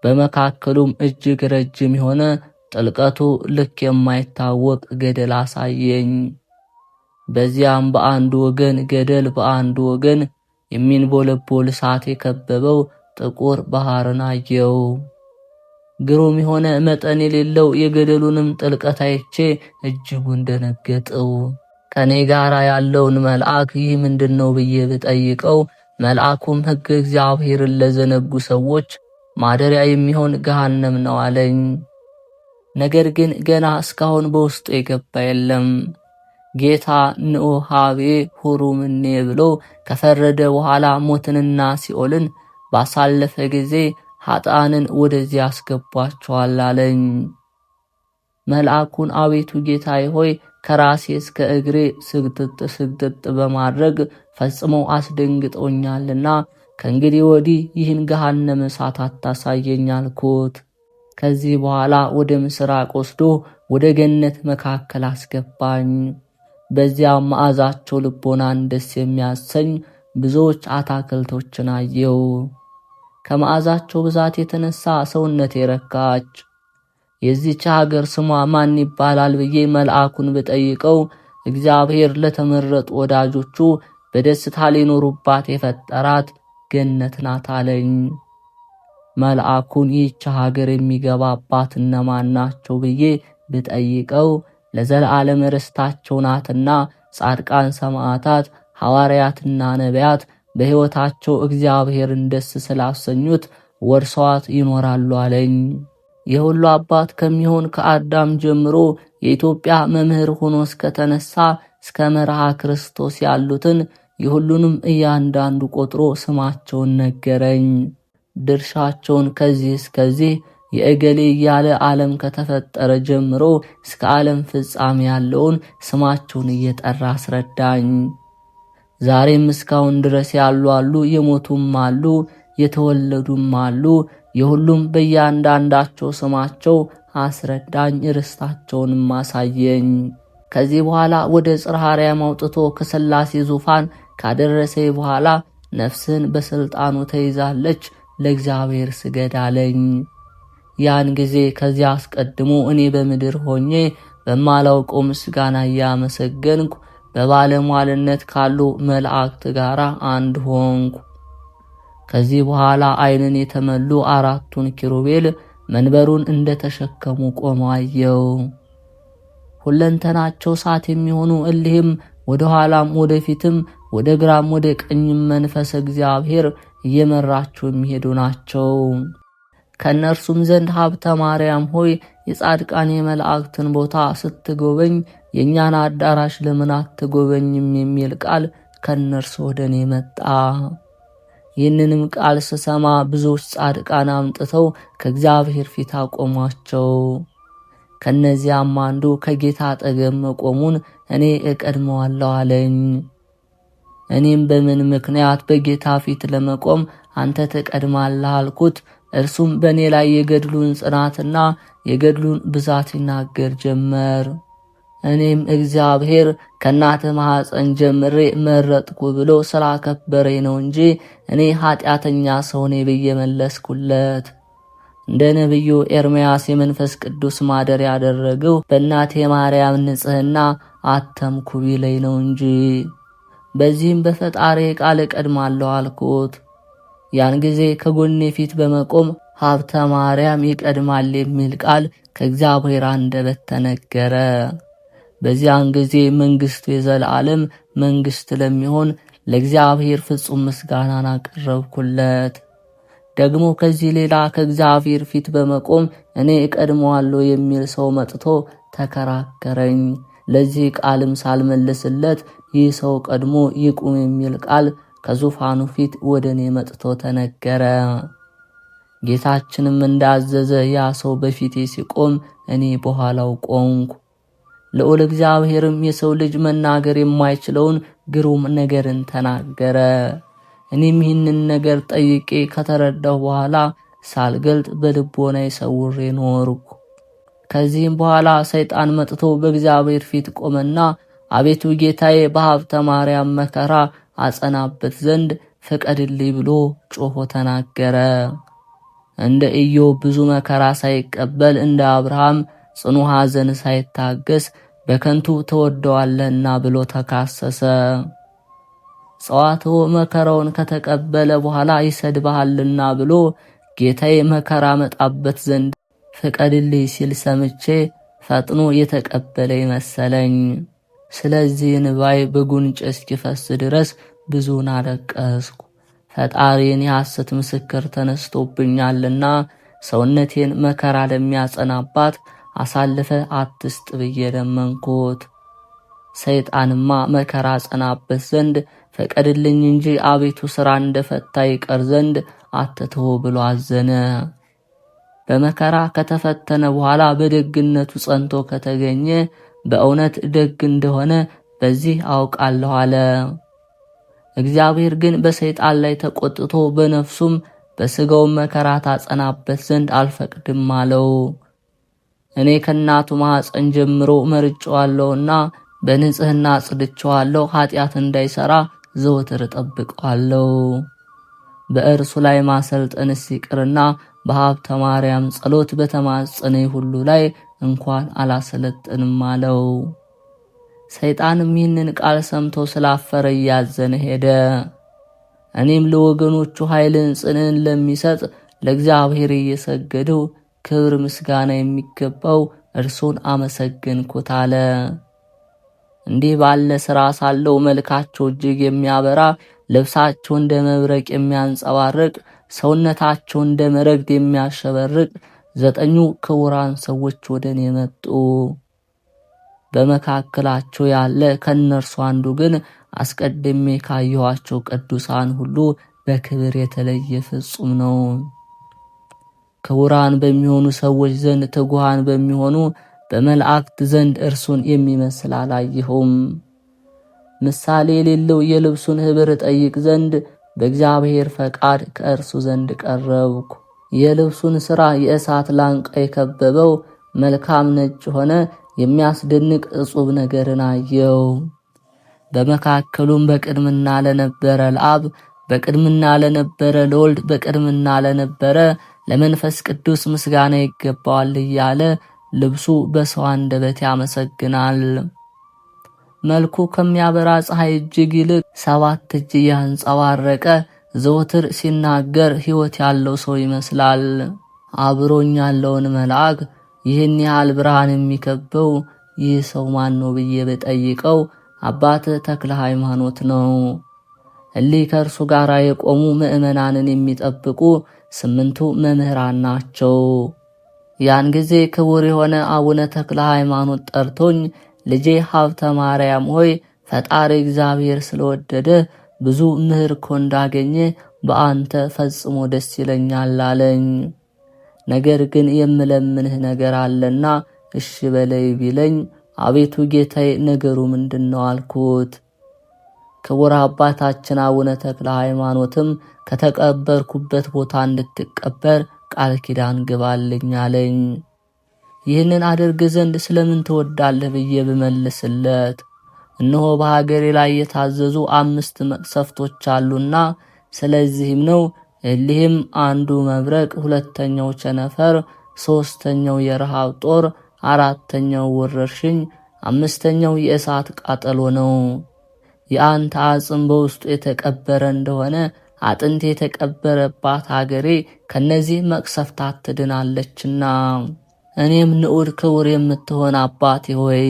በመካከሉም እጅግ ረጅም የሆነ ጥልቀቱ ልክ የማይታወቅ ገደል አሳየኝ። በዚያም በአንዱ ወገን ገደል በአንዱ ወገን የሚንቦለቦል እሳት የከበበው ጥቁር ባህርን አየው። ግሩም የሆነ መጠን የሌለው የገደሉንም ጥልቀት አይቼ እጅጉን ደነገጥው። ከኔ ጋር ያለውን መልአክ ይህ ምንድነው ብዬ ብጠይቀው መልአኩም ሕግ እግዚአብሔርን ለዘነጉ ሰዎች ማደሪያ የሚሆን ገሃነም ነው አለኝ። ነገር ግን ገና እስካሁን በውስጡ የገባ የለም። ጌታ ንዑ ሀቤ ሁሩ ምኔ ብሎ ከፈረደ በኋላ ሞትንና ሲኦልን ባሳለፈ ጊዜ ኃጥአንን ወደዚህ አስገቧቸዋል አለኝ። መልአኩን አቤቱ ጌታዬ ሆይ ከራሴ እስከ እግሬ ስግጥጥ በማድረግ ፈጽመው አስደንግጦኛልና ከእንግዲህ ወዲህ ይህን ገሃነመ እሳት አታሳየኝ አልኩት። ከዚህ በኋላ ወደ ምስራቅ ወስዶ ወደ ገነት መካከል አስገባኝ። በዚያም መዓዛቸው ልቦናን ደስ የሚያሰኝ ብዙዎች አታክልቶችን አየው። ከመዓዛቸው ብዛት የተነሳ ሰውነቴ ረካች። የዚህች ሀገር ስሟ ማን ይባላል ብዬ መልአኩን ብጠይቀው እግዚአብሔር ለተመረጡ ወዳጆቹ በደስታ ሊኖሩባት የፈጠራት ገነት ናት አለኝ። መልአኩን ይህች ሀገር የሚገባባት እነማን ናቸው ብዬ ብጠይቀው ለዘላለም ርስታቸው ናትና ጻድቃን፣ ሰማዕታት፣ ሐዋርያትና ነቢያት በሕይወታቸው እግዚአብሔርን ደስ ስላሰኙት ወርሰዋት ይኖራሉ አለኝ። የሁሉ አባት ከሚሆን ከአዳም ጀምሮ የኢትዮጵያ መምህር ሆኖ እስከተነሳ እስከ መርሃ ክርስቶስ ያሉትን የሁሉንም እያንዳንዱ ቆጥሮ ስማቸውን ነገረኝ። ድርሻቸውን ከዚህ እስከዚህ የእገሌ እያለ ዓለም ከተፈጠረ ጀምሮ እስከ ዓለም ፍጻሜ ያለውን ስማቸውን እየጠራ አስረዳኝ። ዛሬም እስካሁን ድረስ ያሉ አሉ፣ የሞቱም አሉ፣ የተወለዱም አሉ። የሁሉም በእያንዳንዳቸው ስማቸው አስረዳኝ፣ ርስታቸውንም አሳየኝ። ከዚህ በኋላ ወደ ጽርሐ አርያም አውጥቶ ከሥላሴ ዙፋን ካደረሰኝ በኋላ ነፍስን በስልጣኑ ተይዛለች፣ ለእግዚአብሔር ስገድ አለኝ። ያን ጊዜ ከዚያ አስቀድሞ እኔ በምድር ሆኜ በማላውቀው ምስጋና እያመሰገንኩ በባለሟልነት ካሉ መላእክት ጋር አንድ ሆንኩ። ከዚህ በኋላ ዓይንን የተመሉ አራቱን ኪሩቤል መንበሩን እንደተሸከሙ ቆመው አየው። ሁለንተናቸው እሳት የሚሆኑ እሊህም ወደ ኋላም ወደ ፊትም ወደ ግራም ወደ ቀኝም መንፈስ እግዚአብሔር እየመራቸው የሚሄዱ ናቸው። ከእነርሱም ዘንድ ሀብተ ማርያም ሆይ የጻድቃን የመላእክትን ቦታ ስትጎበኝ የእኛን አዳራሽ ለምን አትጎበኝም የሚል ቃል ከእነርሱ ወደ እኔ መጣ። ይህንንም ቃል ስሰማ ብዙዎች ጻድቃን አምጥተው ከእግዚአብሔር ፊት አቆሟቸው። ከነዚያም አንዱ ከጌታ አጠገብ መቆሙን እኔ እቀድመዋለሁ አለኝ። እኔም በምን ምክንያት በጌታ ፊት ለመቆም አንተ ትቀድማለህ አልኩት። እርሱም በእኔ ላይ የገድሉን ጽናትና የገድሉን ብዛት ይናገር ጀመር። እኔም እግዚአብሔር ከእናተ ማኅፀን ጀምሬ መረጥኩ ብሎ ስላከበረኝ ነው እንጂ እኔ ኃጢአተኛ ሰው ነኝ ብዬ መለስኩለት። እንደ ነቢዩ ኤርምያስ የመንፈስ ቅዱስ ማደሪያ ያደረገው በእናቴ ማርያም ንጽሕና አተምኩ ቢለኝ ነው እንጂ። በዚህም በፈጣሪ ቃል እቀድማለሁ አልኩት። ያን ጊዜ ከጎኔ ፊት በመቆም ሀብተ ማርያም ይቀድማል የሚል ቃል ከእግዚአብሔር አንደበት ተነገረ። በዚያን ጊዜ መንግሥቱ የዘላለም መንግሥት ለሚሆን ለእግዚአብሔር ፍጹም ምስጋናን አቀረብኩለት። ደግሞ ከዚህ ሌላ ከእግዚአብሔር ፊት በመቆም እኔ እቀድመዋለሁ የሚል ሰው መጥቶ ተከራከረኝ። ለዚህ ቃልም ሳልመልስለት ይህ ሰው ቀድሞ ይቁም የሚል ቃል ከዙፋኑ ፊት ወደ እኔ መጥቶ ተነገረ። ጌታችንም እንዳዘዘ ያ ሰው በፊቴ ሲቆም እኔ በኋላው ቆምኩ። ልዑል እግዚአብሔርም የሰው ልጅ መናገር የማይችለውን ግሩም ነገርን ተናገረ። እኔም ይህንን ነገር ጠይቄ ከተረዳሁ በኋላ ሳልገልጥ በልቦናዬ ሰውሬ ኖርኩ። ከዚህም በኋላ ሰይጣን መጥቶ በእግዚአብሔር ፊት ቆመና አቤቱ ጌታዬ በሀብተ ማርያም መከራ አጸናበት ዘንድ ፍቀድልኝ ብሎ ጮሆ ተናገረ። እንደ ኢዮብ ብዙ መከራ ሳይቀበል እንደ አብርሃም ጽኑ ሐዘን ሳይታገስ በከንቱ ተወደዋለህና ብሎ ተካሰሰ። ጸዋትወ መከራውን ከተቀበለ በኋላ ይሰድብሃልና ብሎ ጌታዬ መከራ መጣበት ዘንድ ፍቀድልኝ ሲል ሰምቼ ፈጥኖ የተቀበለ ይመሰለኝ። ስለዚህ እንባዬ በጉንጭ እስኪፈስ ድረስ ብዙን አለቀስኩ። ፈጣሪን የሐሰት ምስክር ተነስቶብኛልና ሰውነቴን መከራ ለሚያጸናባት አሳልፈ አትስጥ ብዬ ለመንኩት። ሰይጣንማ መከራ ጸናበት ዘንድ ፈቀድልኝ እንጂ አቤቱ ሥራ እንደፈታ ይቀር ዘንድ አትተው ብሎ አዘነ። በመከራ ከተፈተነ በኋላ በደግነቱ ጸንቶ ከተገኘ በእውነት ደግ እንደሆነ በዚህ አውቃለሁ አለ። እግዚአብሔር ግን በሰይጣን ላይ ተቆጥቶ በነፍሱም በሥጋውም መከራ ታጸናበት ዘንድ አልፈቅድም አለው። እኔ ከእናቱ ማኅፀን ጀምሮ መርጬዋለሁና በንጽሕና አጽድቼዋለሁ፣ ኃጢአት እንዳይሠራ ዘወትር እጠብቀዋለሁ። በእርሱ ላይ ማሰልጠንስ ይቅርና በሀብተ ማርያም ጸሎት በተማጸነኝ ሁሉ ላይ እንኳን አላሰለጥንም አለው። ሰይጣንም ይህንን ቃል ሰምቶ ስላፈረ እያዘነ ሄደ። እኔም ለወገኖቹ ኃይልን ጽንን ለሚሰጥ ለእግዚአብሔር እየሰገድሁ ክብር ምስጋና የሚገባው እርሱን አመሰግንኩት አለ። እንዲህ ባለ ሥራ ሳለው መልካቸው እጅግ የሚያበራ ልብሳቸው እንደ መብረቅ የሚያንጸባርቅ ሰውነታቸው እንደ መረግድ የሚያሸበርቅ 9 ክቡራን ሰዎች ወደ እኔ መጡ። በመካከላቸው ያለ ከእነርሱ አንዱ ግን አስቀድሜ ካየኋቸው ቅዱሳን ሁሉ በክብር የተለየ ፍጹም ነው። ክቡራን በሚሆኑ ሰዎች ዘንድ ትጉሃን በሚሆኑ በመላእክት ዘንድ እርሱን የሚመስል አላየሁም። ምሳሌ የሌለው የልብሱን ኅብር ጠይቅ ዘንድ በእግዚአብሔር ፈቃድ ከእርሱ ዘንድ ቀረብኩ። የልብሱን ሥራ የእሳት ላንቃ የከበበው መልካም ነጭ ሆነ። የሚያስደንቅ ዕጹብ ነገርን አየው። በመካከሉም በቅድምና ለነበረ ለአብ፣ በቅድምና ለነበረ ለወልድ፣ በቅድምና ለነበረ ለመንፈስ ቅዱስ ምስጋና ይገባዋል እያለ ልብሱ በሰው አንደበት ያመሰግናል። መልኩ ከሚያበራ ፀሐይ እጅግ ይልቅ 7 እጅ ያንጸባረቀ ዘወትር ሲናገር ሕይወት ያለው ሰው ይመስላል። አብሮኝ ያለውን መልአክ ይህን ያህል ብርሃን የሚከበው ይህ ሰው ማን ነው ብዬ በጠይቀው አባት ተክለ ሃይማኖት ነው። እሊህ ከእርሱ ጋር የቆሙ ምዕመናንን የሚጠብቁ 8ቱ መምህራን ናቸው። ያን ጊዜ ክቡር የሆነ አቡነ ተክለ ሃይማኖት ጠርቶኝ ልጄ ሀብተ ማርያም ሆይ ፈጣሪ እግዚአብሔር ስለወደደ ብዙ ምሕርኮ እንዳገኘ በአንተ ፈጽሞ ደስ ይለኛል አለኝ። ነገር ግን የምለምንህ ነገር አለና እሺ በለይ ቢለኝ አቤቱ ጌታዬ ነገሩ ምንድነው አልኩት። ክቡር አባታችን አቡነ ተክለ ሃይማኖትም ከተቀበርኩበት ቦታ እንድትቀበር ቃል ኪዳን ግባልኝ አለኝ። ይህንን አድርግ ዘንድ ስለምን ትወዳለህ ብዬ ብመልስለት እነሆ በሀገሬ ላይ የታዘዙ 5 መቅሰፍቶች አሉና ስለዚህም ነው። እሊህም አንዱ መብረቅ፣ 2ኛው ቸነፈር፣ 3ኛው የረሃብ ጦር፣ 4ኛው ወረርሽኝ፣ 5ኛው የእሳት ቃጠሎ ነው። የአንተ አጽም በውስጡ የተቀበረ እንደሆነ አጥንት የተቀበረባት ሀገሬ ከነዚህ መቅሰፍታት ትድናለችና እኔም ንዑድ ክቡር የምትሆን አባቴ ሆይ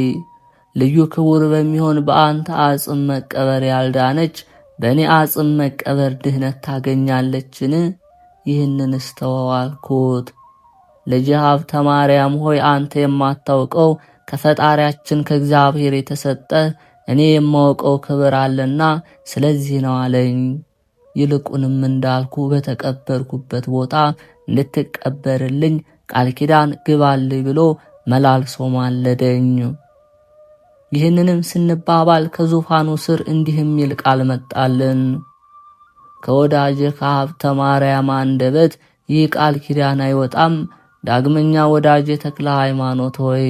ልዩ ክቡር በሚሆን በአንተ አጽም መቀበር ያልዳነች በእኔ አጽም መቀበር ድህነት ታገኛለችን? ይህንን እስተወው አልኩት። ልጅ ሀብተ ማርያም ሆይ አንተ የማታውቀው ከፈጣሪያችን ከእግዚአብሔር የተሰጠ እኔ የማውቀው ክብር አለና ስለዚህ ነው አለኝ። ይልቁንም እንዳልኩ በተቀበርኩበት ቦታ እንድትቀበርልኝ ቃል ኪዳን ግባልኝ ብሎ መላልሶ ማለደኝ። ይህንንም ስንባባል ከዙፋኑ ስር እንዲህ የሚል ቃል መጣልን። ከወዳጅ ከሀብተ ማርያም አንደበት ይህ ቃል ኪዳን አይወጣም። ዳግመኛ ወዳጅ ተክለ ሃይማኖት ሆይ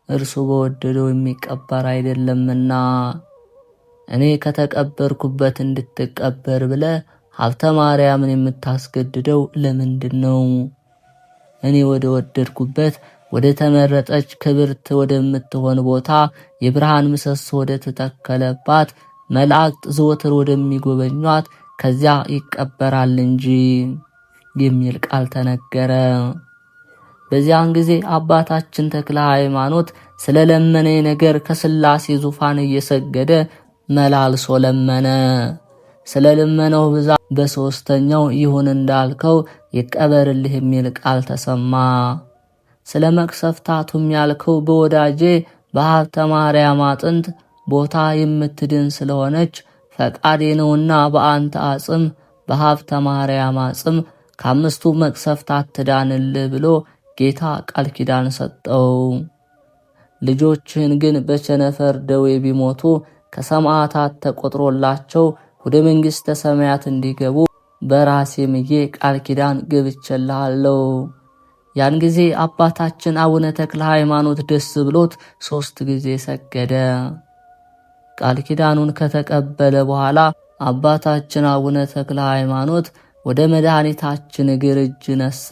እርሱ በወደደው የሚቀበር አይደለምና እኔ ከተቀበርኩበት እንድትቀበር ብለ ሀብተ ማርያምን የምታስገድደው ለምንድን ነው? እኔ ወደ ወደድኩበት ወደ ተመረጠች ክብርት ወደምትሆን ቦታ የብርሃን ምሰሶ ወደ ተተከለባት መላእክት ዘወትር ወደሚጎበኟት ከዚያ ይቀበራል እንጂ የሚል ቃል ተነገረ። በዚያን ጊዜ አባታችን ተክለ ሃይማኖት ስለለመነ ነገር ከሥላሴ ዙፋን እየሰገደ መላልሶ ለመነ። ስለለመነው ብዛት በሶስተኛው ይሁን እንዳልከው ይቀበርልህ የሚል ቃል ተሰማ። ስለ መቅሰፍታቱም ያልከው በወዳጄ በሀብተ ማርያም አጥንት ቦታ የምትድን ስለሆነች ፈቃዴ ነውና በአንተ አጽም በሀብተ ማርያም አጽም ከአምስቱ መቅሰፍታት ትዳንልህ ብሎ ጌታ ቃል ኪዳን ሰጠው። ልጆችህን ግን በቸነፈር ደዌ ቢሞቱ ከሰማዕታት ተቆጥሮላቸው ወደ መንግሥተ ሰማያት እንዲገቡ በራሴ ምዬ ቃል ኪዳን ገብቼልሃለሁ። ያን ጊዜ አባታችን አቡነ ተክለ ሃይማኖት ደስ ብሎት 3 ጊዜ ሰገደ። ቃል ኪዳኑን ከተቀበለ በኋላ አባታችን አቡነ ተክለ ሃይማኖት ወደ መድኃኒታችን እግር እጅ ነሳ።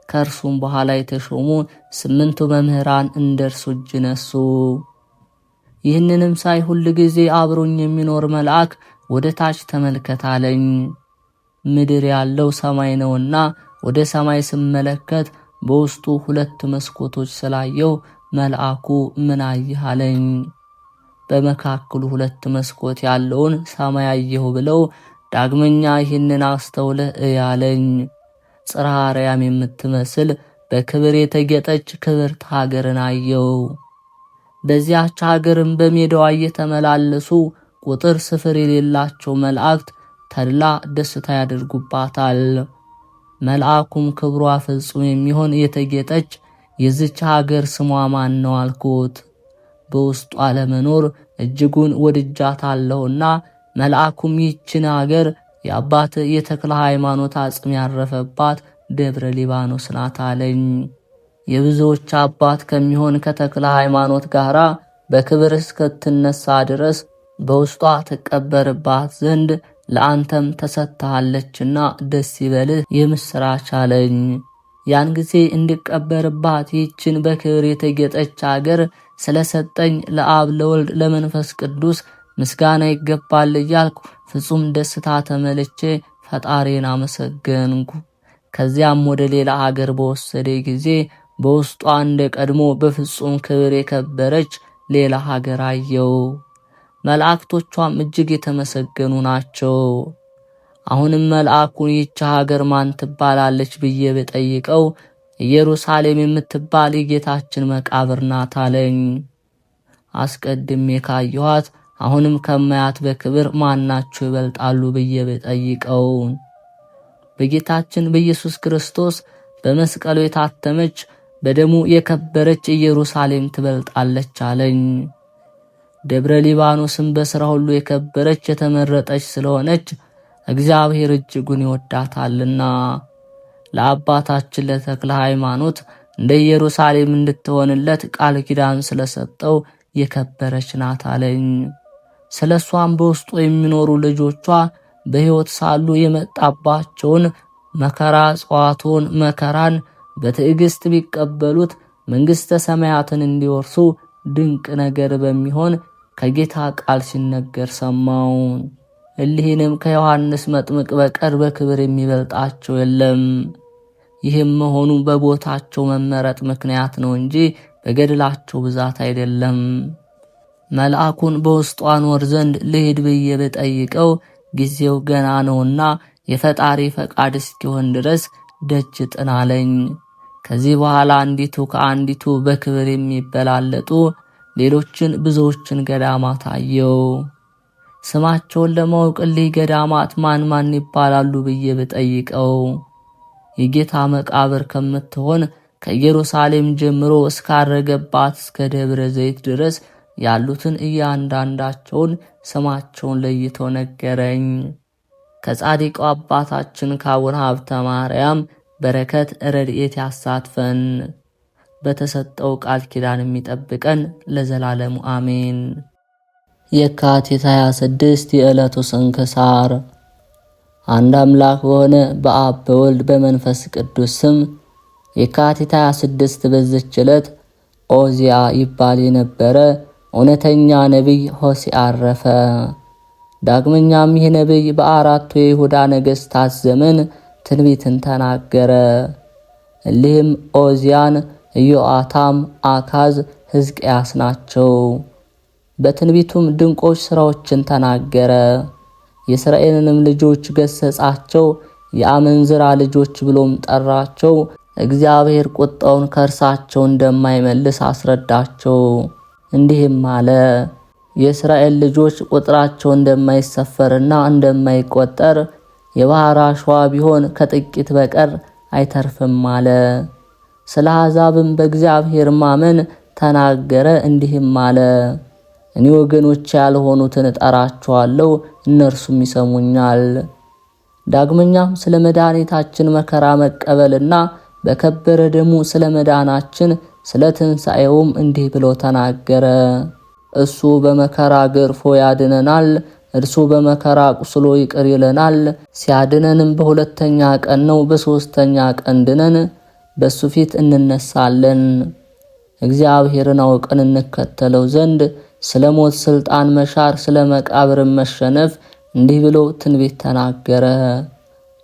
ከእርሱም በኋላ የተሾሙ 8ቱ መምህራን እንደርሱ እጅ ነሱ። ይህንንም ሳይ ሁል ጊዜ አብሮኝ የሚኖር መልአክ ወደ ታች ተመልከት አለኝ። ምድር ያለው ሰማይ ነውና ወደ ሰማይ ስመለከት በውስጡ 2 መስኮቶች ስላየው መልአኩ ምን አየህ አለኝ። በመካከሉ 2 መስኮት ያለውን ሰማይ አየሁ ብለው ዳግመኛ ይህንን አስተውለህ እይ አለኝ። ጽርሐ አርያም የምትመስል በክብር የተጌጠች ክብርት ሀገርን አየው። በዚያች ሀገርም በሜዳዋ እየተመላለሱ ቁጥር ስፍር የሌላቸው መላእክት ተድላ ደስታ ያደርጉባታል። መልአኩም ክብሯ ፍጹም የሚሆን የተጌጠች የዚች ሀገር ስሟ ማን ነው አልኩት። በውስጧ ለመኖር እጅጉን ወድጃታለሁና መልአኩም ይህችን ሀገር የአባት የተክለ ሃይማኖት አጽም ያረፈባት ደብረ ሊባኖስ ናት አለኝ። የብዙዎች አባት ከሚሆን ከተክለ ሃይማኖት ጋር በክብር እስክትነሳ ድረስ በውስጧ ትቀበርባት ዘንድ ለአንተም ተሰጥታለችና ደስ ይበልህ የምስራች አለኝ። ያን ጊዜ እንድቀበርባት ይህችን በክብር የተጌጠች አገር ስለሰጠኝ ለአብ ለወልድ ለመንፈስ ቅዱስ ምስጋና ይገባል እያልኩ ፍጹም ደስታ ተመልቼ ፈጣሪን አመሰገንኩ። ከዚያም ወደ ሌላ ሀገር በወሰደ ጊዜ በውስጧ እንደ ቀድሞ በፍጹም ክብር የከበረች ሌላ ሀገር አየው። መላእክቶቿም እጅግ የተመሰገኑ ናቸው። አሁንም መልአኩን ይህች ሀገር ማን ትባላለች ብዬ በጠይቀው ኢየሩሳሌም የምትባል የጌታችን መቃብር ናት አለኝ። አስቀድሜ ካየኋት አሁንም ከማያት በክብር ማናቸው ይበልጣሉ ብዬ በጠይቀው በጌታችን በኢየሱስ ክርስቶስ በመስቀሉ የታተመች በደሙ የከበረች ኢየሩሳሌም ትበልጣለች አለኝ። ደብረ ሊባኖስም በሥራ ሁሉ የከበረች የተመረጠች ስለሆነች እግዚአብሔር እጅጉን ይወዳታልና ለአባታችን ለተክለ ሃይማኖት እንደ ኢየሩሳሌም እንድትሆንለት ቃል ኪዳን ስለሰጠው የከበረች ናት አለኝ። ስለሷም በውስጡ የሚኖሩ ልጆቿ በሕይወት ሳሉ የመጣባቸውን መከራ ጽዋቱን መከራን በትዕግስት ቢቀበሉት መንግሥተ ሰማያትን እንዲወርሱ ድንቅ ነገር በሚሆን ከጌታ ቃል ሲነገር ሰማው። እሊህንም ከዮሐንስ መጥምቅ በቀር በክብር የሚበልጣቸው የለም። ይህም መሆኑ በቦታቸው መመረጥ ምክንያት ነው እንጂ በገድላቸው ብዛት አይደለም። መልአኩን በውስጧ ኖር ዘንድ ልሂድ ብዬ በጠይቀው ጊዜው ገና ነውና የፈጣሪ ፈቃድ እስኪሆን ድረስ ደጅ ጥናለኝ። ከዚህ በኋላ አንዲቱ ከአንዲቱ በክብር የሚበላለጡ ሌሎችን ብዙዎችን ገዳማት አየው። ስማቸውን ለማወቅ እሊህ ገዳማት ማን ማን ይባላሉ ብዬ በጠይቀው የጌታ መቃብር ከምትሆን ከኢየሩሳሌም ጀምሮ እስካረገባት እስከ ደብረ ዘይት ድረስ ያሉትን እያንዳንዳቸውን ስማቸውን ለይቶ ነገረኝ። ከጻድቁ አባታችን ከአቡነ ሀብተ ማርያም በረከት ረድኤት ያሳትፈን፣ በተሰጠው ቃል ኪዳን የሚጠብቀን ለዘላለሙ አሜን። የካቲት 26 የዕለቱ ስንክሳር። አንድ አምላክ በሆነ በአብ በወልድ በመንፈስ ቅዱስ ስም የካቲት 26 በዚች ዕለት ኦዚያ ይባል የነበረ እውነተኛ ነቢይ ሆሴዕ አረፈ። ዳግመኛም ይህ ነቢይ በአራቱ የይሁዳ ነገሥታት ዘመን ትንቢትን ተናገረ። እሊህም ኦዚያን፣ ኢዮአታም፣ አካዝ፣ ሕዝቅያስ ናቸው። በትንቢቱም ድንቆች ሥራዎችን ተናገረ። የእስራኤልንም ልጆች ገሰጻቸው፣ የአመንዝራ ልጆች ብሎም ጠራቸው። እግዚአብሔር ቁጣውን ከእርሳቸው እንደማይመልስ አስረዳቸው። እንዲህም አለ፣ የእስራኤል ልጆች ቁጥራቸው እንደማይሰፈርና እንደማይቆጠር የባሕር አሸዋ ቢሆን ከጥቂት በቀር አይተርፍም አለ። ስለ አሕዛብም በእግዚአብሔር ማመን ተናገረ። እንዲህም አለ፣ እኔ ወገኖች ያልሆኑትን እጠራቸዋለሁ፣ እነርሱም ይሰሙኛል። ዳግመኛም ስለ መድኃኒታችን መከራ መቀበልና በከበረ ደሙ ስለ መዳናችን ስለ ትንሣኤውም እንዲህ ብሎ ተናገረ። እሱ በመከራ ገርፎ ያድነናል፣ እርሱ በመከራ ቁስሎ ይቅር ይለናል። ሲያድነንም በሁለተኛ ቀን ነው፣ በሦስተኛ ቀን ድነን በሱ ፊት እንነሳለን። እግዚአብሔርን አውቀን እንከተለው ዘንድ ስለ ሞት ሥልጣን መሻር፣ ስለ መቃብርን መሸነፍ እንዲህ ብሎ ትንቢት ተናገረ።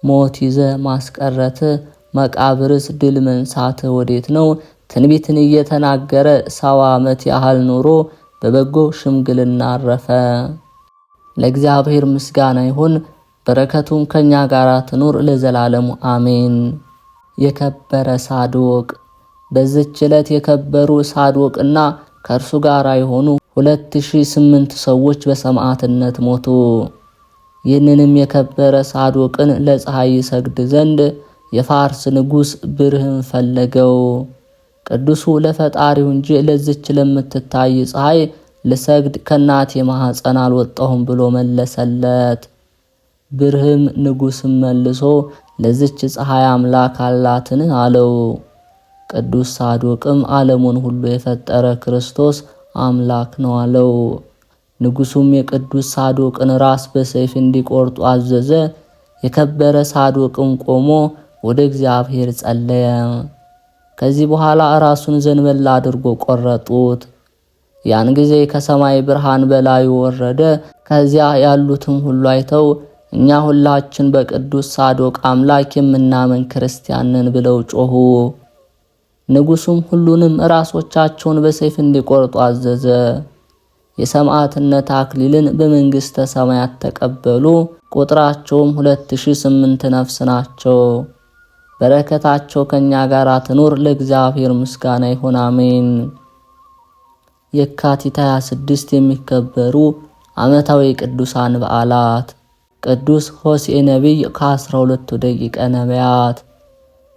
ሞት ይዘ ማስቀረት፣ መቃብርስ ድል መንሳት ወዴት ነው? ትንቢትን እየተናገረ 70 ዓመት ያህል ኖሮ በበጎ ሽምግልና አረፈ። ለእግዚአብሔር ምስጋና ይሁን፣ በረከቱም ከኛ ጋር ትኑር ለዘላለሙ አሜን። የከበረ ሳዶቅ። በዚች ዕለት የከበሩ ሳዶቅና ከእርሱ ጋር የሆኑ 2008 ሰዎች በሰማዕትነት ሞቱ። ይህንንም የከበረ ሳዶቅን ለፀሐይ ይሰግድ ዘንድ የፋርስ ንጉሥ ብርህን ፈለገው። ቅዱሱ ለፈጣሪው እንጂ ለዚች ለምትታይ ፀሐይ ልሰግድ ከእናቴ ማኅፀን አልወጣሁም ብሎ መለሰለት። ብርህም ንጉሥም መልሶ ለዚች ፀሐይ አምላክ አላትን አለው። ቅዱስ ሳዶቅም ዓለሙን ሁሉ የፈጠረ ክርስቶስ አምላክ ነው አለው። ንጉሡም የቅዱስ ሳዶቅን ራስ በሰይፍ እንዲቆርጡ አዘዘ። የከበረ ሳዶቅም ቆሞ ወደ እግዚአብሔር ጸለየ። ከዚህ በኋላ ራሱን ዘንበል አድርጎ ቆረጡት። ያን ጊዜ ከሰማይ ብርሃን በላዩ ወረደ። ከዚያ ያሉትም ሁሉ አይተው እኛ ሁላችን በቅዱስ ሳዶቅ አምላክ የምናምን ክርስቲያንን ብለው ጮኹ። ንጉሡም ሁሉንም ራሶቻቸውን በሰይፍ እንዲቆርጡ አዘዘ። የሰማዕትነት አክሊልን በመንግሥተ ሰማያት ተቀበሉ። ቁጥራቸውም 2008 ነፍስ ናቸው። በረከታቸው ከኛ ጋር ትኑር፣ ለእግዚአብሔር ምስጋና ይሁን አሜን። የካቲት 26 የሚከበሩ ዓመታዊ ቅዱሳን በዓላት፦ ቅዱስ ሆሴዕ ነቢይ ከ12ቱ ደቂቀ ነቢያት።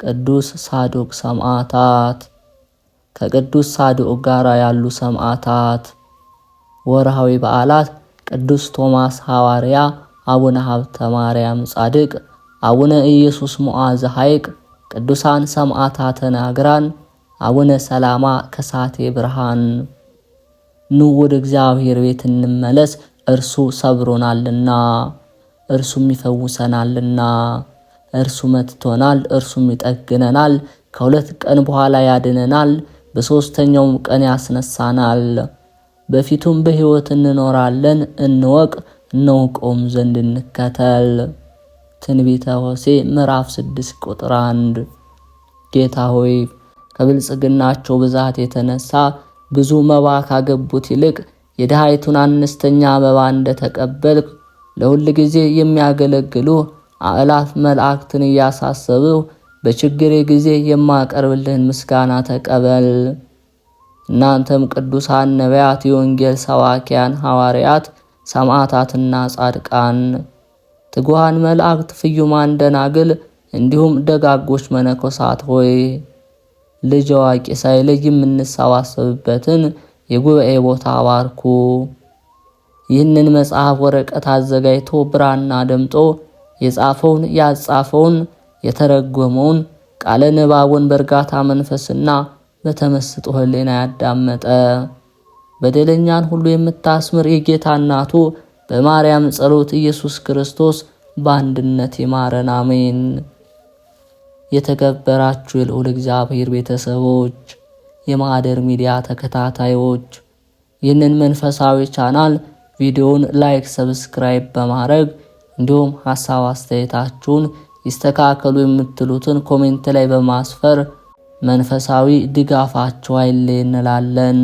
ቅዱስ ሳዶቅ ሰማዕታት። ከቅዱስ ሳዶቅ ጋር ያሉ ሰማዕታት። ወርሃዊ በዓላት፦ ቅዱስ ቶማስ ሐዋርያ፣ አቡነ ሀብተ ማርያም ጻድቅ፣ አቡነ ኢየሱስ ሞዓዘ ሐይቅ፣ ቅዱሳን ሰማዕታተ ናግራን፣ አቡነ ሰላማ ከሳቴ ብርሃን። ኑ ወደ እግዚአብሔር ቤት እንመለስ፣ እርሱ ሰብሮናልና፣ እርሱም ይፈውሰናልና። እርሱ መትቶናል፣ እርሱም ይጠግነናል። ከ2 ቀን በኋላ ያድነናል፣ በሦስተኛውም ቀን ያስነሳናል። በፊቱም በሕይወት እንኖራለን። እንወቅ እናውቀውም ዘንድ እንከተል። ትንቢተ ሆሴዕ ምዕራፍ 6 ቁጥር 1። ጌታ ሆይ ከብልጽግናቸው ብዛት የተነሳ ብዙ መባ ካገቡት ይልቅ የድሃይቱን አነስተኛ መባ እንደተቀበልክ ለሁል ጊዜ የሚያገለግሉ አእላፍ መላእክትን እያሳሰብሁ በችግሬ ጊዜ የማቀርብልህን ምስጋና ተቀበል። እናንተም ቅዱሳን ነቢያት፣ የወንጌል ሰባኪያን ሐዋርያት፣ ሰማዕታትና ጻድቃን፣ ትጉሃን መላእክት፣ ፍዩማን ደናግል፣ እንዲሁም ደጋጎች መነኮሳት ሆይ ልጅ አዋቂ ሳይለይ የምንሰባሰብበትን የጉባኤ ቦታ ባርኩ። ይህንን መጽሐፍ ወረቀት አዘጋጅቶ ብራና ደምጦ የጻፈውን ያጻፈውን የተረጎመውን ቃለ ንባቡን በእርጋታ መንፈስና በተመስጦ ሕሊና ያዳመጠ በደለኛን ሁሉ የምታስምር የጌታ እናቱ በማርያም ጸሎት ኢየሱስ ክርስቶስ በአንድነት ይማረን አሜን። የተከበራችሁ የልዑል እግዚአብሔር ቤተሰቦች፣ የማህደር ሚዲያ ተከታታዮች ይህንን መንፈሳዊ ቻናል ቪዲዮውን ላይክ፣ ሰብስክራይብ በማድረግ እንዲሁም ሐሳብ አስተያየታችሁን ይስተካከሉ የምትሉትን ኮሜንት ላይ በማስፈር መንፈሳዊ ድጋፋችሁ አይለየን እንላለን።